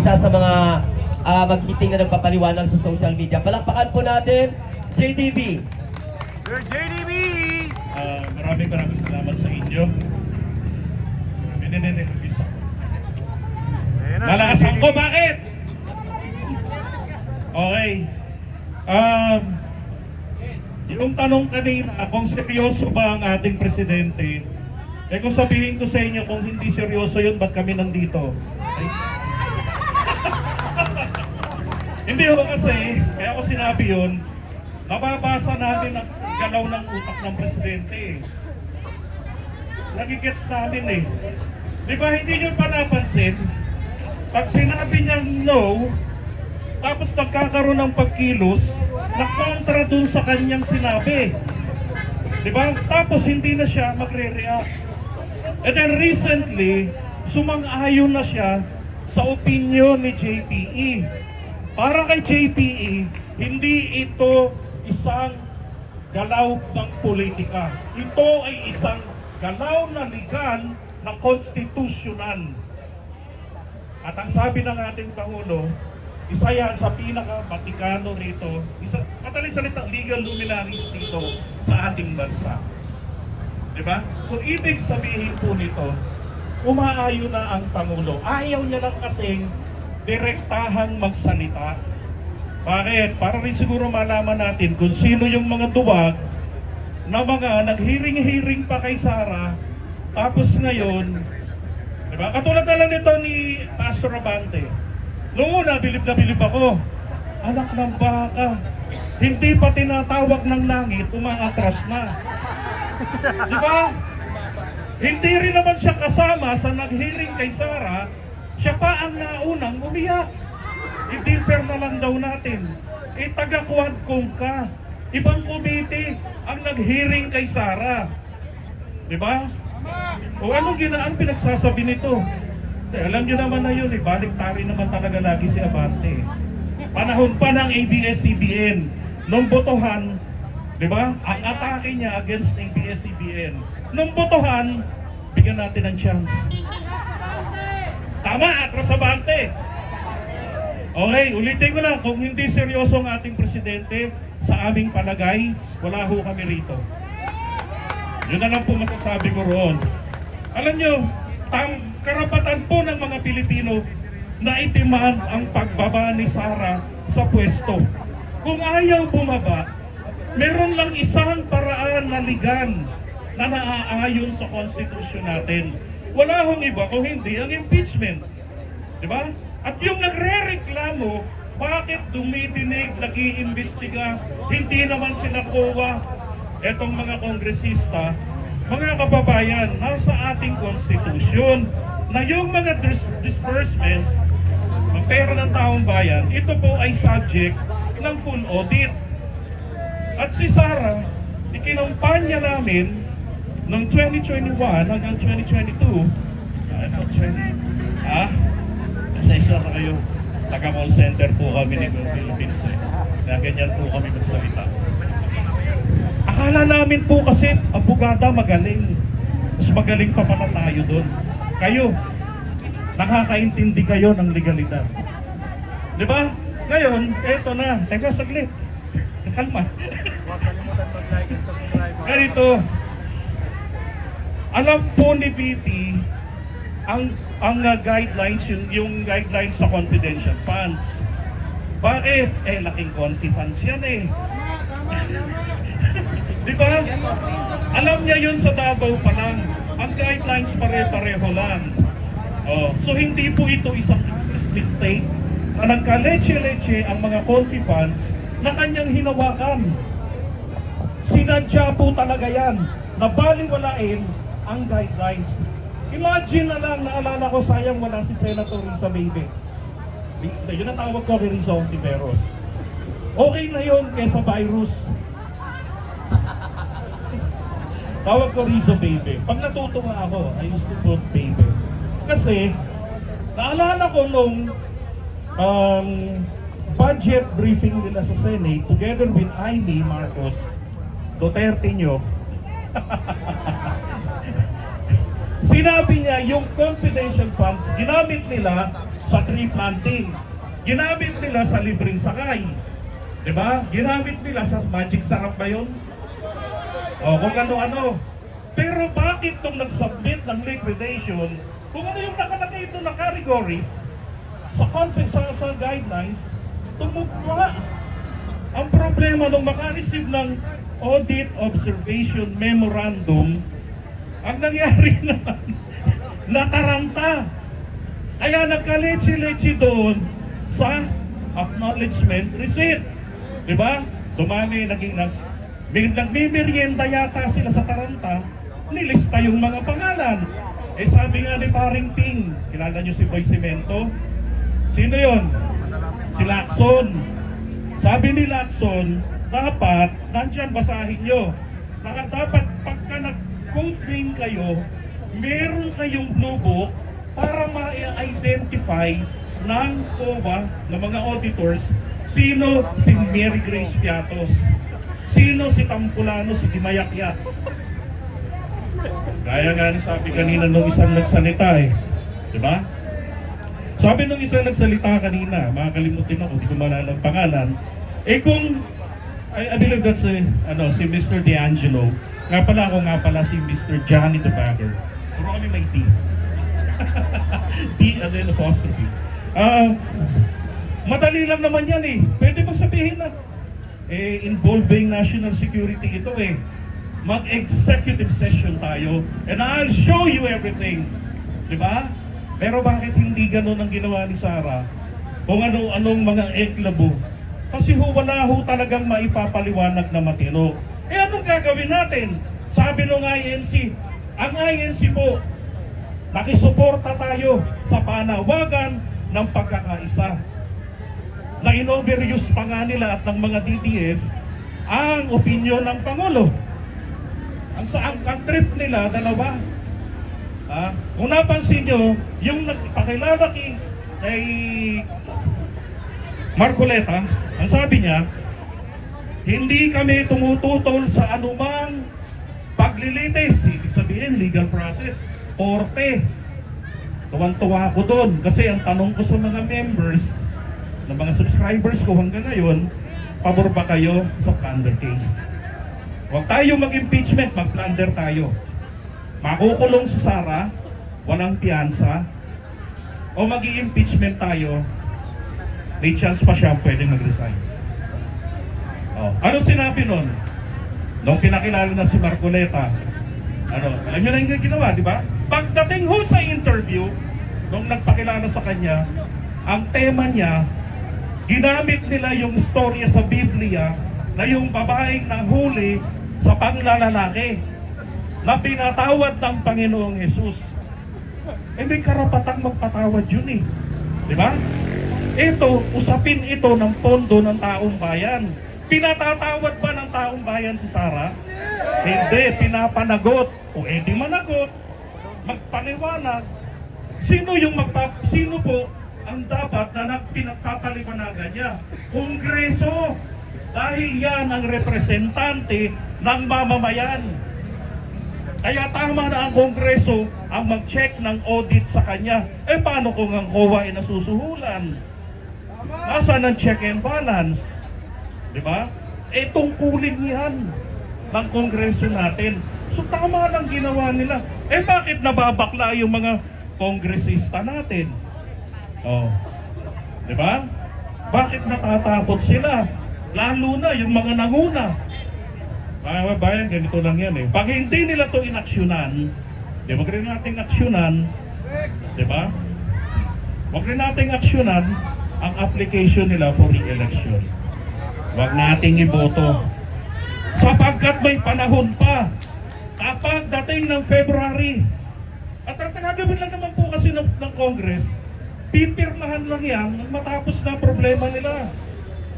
Isa sa mga mag-meeting na nagpapaliwanag sa social media. Palakpakan po natin, JDB. Sir JDB! Maraming salamat sa inyo. Malakasan ko, bakit? Okay. Yung tanong kanina, kung seryoso ba ang ating presidente, kung sabihin ko sa inyo kung hindi seryoso yun, ba't kami nandito? Ay. Hindi ho kasi, kaya ko sinabi yun, nababasa natin ang galaw ng utak ng presidente. Nagigets namin eh. Di ba hindi nyo pa napansin? Pag sinabi niyang no, tapos nagkakaroon ng pagkilos na kontra dun sa kanyang sinabi. Di ba? Tapos hindi na siya magre-react. And then recently, sumang-ayon na siya sa opinion ni JPE. Para kay JPE, hindi ito isang galaw ng politika. Ito ay isang galaw na legal na konstitusyonal. At ang sabi ng ating Pangulo, isa yan sa pinaka-Vatikano rito, madaling salita, legal luminaries dito sa ating bansa. Diba? So ibig sabihin po nito, umaayon na ang Pangulo. Ayaw niya lang kasing direktahang magsalita. Bakit? Para rin siguro malaman natin kung sino yung mga duwag na mga naghiring-hiring pa kay Sara, tapos ngayon, diba? Katulad na lang nito ni Pastor Abante. Noong una, bilib na bilib ako. Anak ng baka, hindi pa tinatawag ng langit, umaatras na. Diba? Hindi rin naman siya kasama sa naghiring kay Sara, siya pa ang naunang umiyak. I-differ na lang daw natin. Taga-Quadcom ka. Ibang komite ang naghiring kay Sara. Diba? O anong ginaan pinagsasabi nito? Alam nyo naman na yun, balik-tari naman talaga lagi si Abante. Panahon pa ng ABS-CBN. Nung botohan, di ba? Ang atake niya against ABS-CBN. Nung botohan, bigyan natin ng chance. Tama, atras Abante. Okay, ulitin ko lang, kung hindi seryoso ang ating presidente, sa aming palagay, wala ho kami rito. Yun na lang po masasabi ko roon. Alam nyo, karapatan po ng mga Pilipino na itimaan ang pagbaba ni Sara sa pwesto. Kung ayaw bumaba, meron lang isang paraan na legal na naaayon sa konstitusyon natin. Wala hong iba kung hindi ang impeachment. Diba? At yung nagre-reklamo, bakit dumidinig, nag-iimbestiga, hindi naman sila COA, etong mga kongresista, mga kababayan, nasa ating konstitusyon na yung mga disbursements ng pera ng taong bayan, ito po ay subject ng full audit. At si Sara, ikinampanya namin noong 2021 hanggang 2022, isa na kayo, taga-call center po kami ni Philippines na ganyan po kami magsalita. Akala namin po kasi abogada magaling. Mas magaling pa pala tayo doon. Kayo, nakakaintindi kayo ng legalidad. Di ba? Ngayon, eto na. Teka, saglit. Kalma. Huwag kalimutan mag-like and subscribe. Ganito, alam po ni BP ang guidelines, yung guidelines sa confidential funds. Bakit? Laking conti funds yan eh. Di ba? Alam niya yun sa Davao pa lang. Ang guidelines pare-pareho lang. So hindi po ito isang mistake na nagka-leche-leche ang mga conti funds na kanyang hinawakan. Sinadya po talaga yan na baliwalain ang guidelines. Imagine na lang, naalala ko, sayang wala si Senator Risa Baby. Yun ang tawag ko kay Risa Ontiveros. Okay na yun kesa virus. Tawag ko Risa Baby. Pag natutuwa ako, I used to put baby. Kasi, naalala ko nung budget briefing nila sa Senate, together with Amy Marcos, Duterte nyo, sinabi niya yung confidential funds ginamit nila sa tree planting. Ginamit nila sa libreng sakay. Diba? Ginamit nila sa magic sarap ba yun? O kung ano-ano. Pero bakit nung nag-submit ng liquidation, kung ano yung nakalagay ito na categories, sa guidelines, tumugma. Ang problema nung makareceive ng Audit Observation Memorandum, ang nangyari naman, nataranta. Kaya nagka-lechi-lechi doon sa acknowledgement receipt. Diba? Dumami, nagmimerienda yata sila sa Taranta, nilista yung mga pangalan. Eh sabi nga ni Paring Ping, kilala nyo si Boy Cemento? Sino yon? Si Lacson. Sabi ni Lacson, dapat, nandyan basahin nyo, dapat pagka nag-code name kayo, meron kayong blue book para ma-identify ng COA, ng mga auditors, sino si Mary Grace Piatos, sino si Tampulano, si Dimayakyat. Kaya nga ni sabi kanina nung isang nagsalita diba? Sabi nung isang nagsalita kanina, makakalimutin ako, hindi ko maalala ang pangalan, kung, I believe that's si Mr. D'Angelo, nga pala si Mr. Johnny the Bagger. Puro kami may T. T and then apostrophe. Madali lang naman yan Pwede ba sabihin na involving national security ito mag-executive session tayo and I'll show you everything. Diba? Pero bakit hindi ganun ang ginawa ni Sara? Kung anong mga eklabo. Kasi wala talagang maipapaliwanag na matino. Anong gagawin natin? Sabi ng INC, ang INC po, nakisuporta tayo sa panawagan ng pagkakaisa. Na in-overuse pa nga nila at ng mga DDS ang opinyon ng Pangulo. Ang trip nila, dalawa. Kung napansin nyo, yung nagpakilala kay Marcoleta, ang sabi niya, hindi kami tumututol sa anumang paglilitis. Ibig sabihin, legal process, korte. Tuwang-tuwa ako doon kasi ang tanong ko sa mga members, ng mga subscribers ko hanggang ngayon, pabor ba kayo sa plunder case? Huwag tayo mag-impeachment, mag-plunder tayo. Makukulong si Sara, walang piyansa, o mag-i-impeachment tayo, may chance pa siya pwede mag-resign. Ano sinabi nun? Nung pinakilala na si Marcoleta, alam nyo na yung ginawa, di ba? Pagdating ho sa interview, nung nagpakilala sa kanya, ang tema niya, ginamit nila yung storya sa Biblia na yung babaeng nahuli sa panglalalaki na pinatawad ng Panginoong Hesus. May karapatang magpatawad yun di ba? Usapin ito ng pondo ng taong bayan. Pinatatawad ba ng taong bayan si Sara? Hindi, pinapanagot. O di managot, magpaliwanag. Sino po ang dapat na pinagpapaliwanagan niya? Kongreso. Dahil yan ang representante ng mamamayan. Kaya tama na ang Kongreso ang mag-check ng audit sa kanya. Paano kung ang COA ay nasusuhulan? Nasaan ang check and balance? Diba? Tungkulin yan ng Kongreso natin. So tama lang ginawa nila. Bakit nababakla yung mga kongresista natin? Diba? Bakit natatakot sila? Lalo na yung mga nanguna. Mga kabayan, ganito lang yan Pag hindi nila ito inaksyonan, wag rin nating aksyonan, diba? Wag rin nating aksyonan ang application nila for re-election. Wag nating iboto. Sapagkat may panahon pa. Kapag dating ng February, at ang gagawin lang naman po kasi ng Congress, pipirmahan lang yan matapos na problema nila.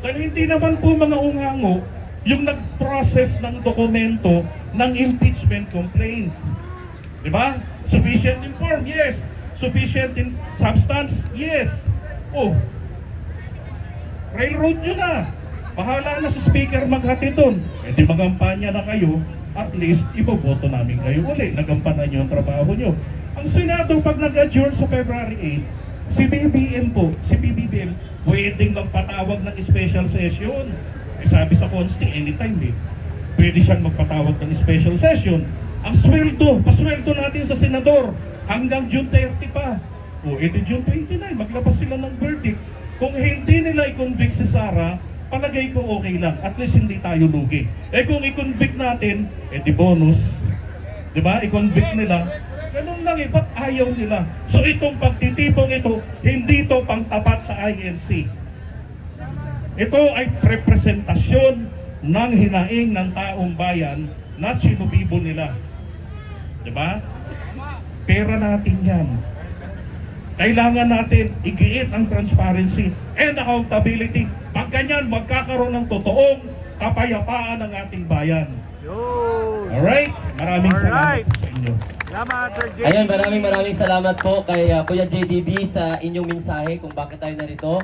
Dahil hindi naman po mga ungango yung nag-process ng dokumento ng impeachment complaint. Diba? Sufficient in form? Yes. Sufficient in substance? Yes. Railroad nyo na. Bahala na sa speaker maghati doon. Di magampanya na kayo, at least iboboto namin kayo uli. Nagampanan nyo ang trabaho nyo. Ang Senado pag nag-adjourn sa February 8, Si BBM po, si BBM, pwedeng magpatawag ng special session. Eh, sabi sa Consti, anytime eh. Pwede siyang magpatawag ng special session. Ang sweldo, pasweldo natin sa senador, hanggang June 30 pa. O, edi June 29, maglabas sila ng verdict. Kung hindi nila i-convict si Sara, palagay ko okay lang. At least hindi tayo lugi. Eh kung i-convict natin, edi bonus. Diba? I-convict nila. Ganun lang eh, ba't ayaw nila? So itong pagtitipong ito, hindi ito pangtapat sa INC. Ito ay representasyon ng hinaing ng taong bayan na sinubibo nila. Diba? Pera natin yan. Kailangan natin igiit ang transparency and accountability. Pag ganyan, magkakaroon ng totoong kapayapaan ng ating bayan. Yun. Alright? Maraming Alright. salamat sa inyo. Salamat, Sir JDB. Ayan, maraming salamat po kay Kuya JDB sa inyong mensahe kung bakit tayo narito.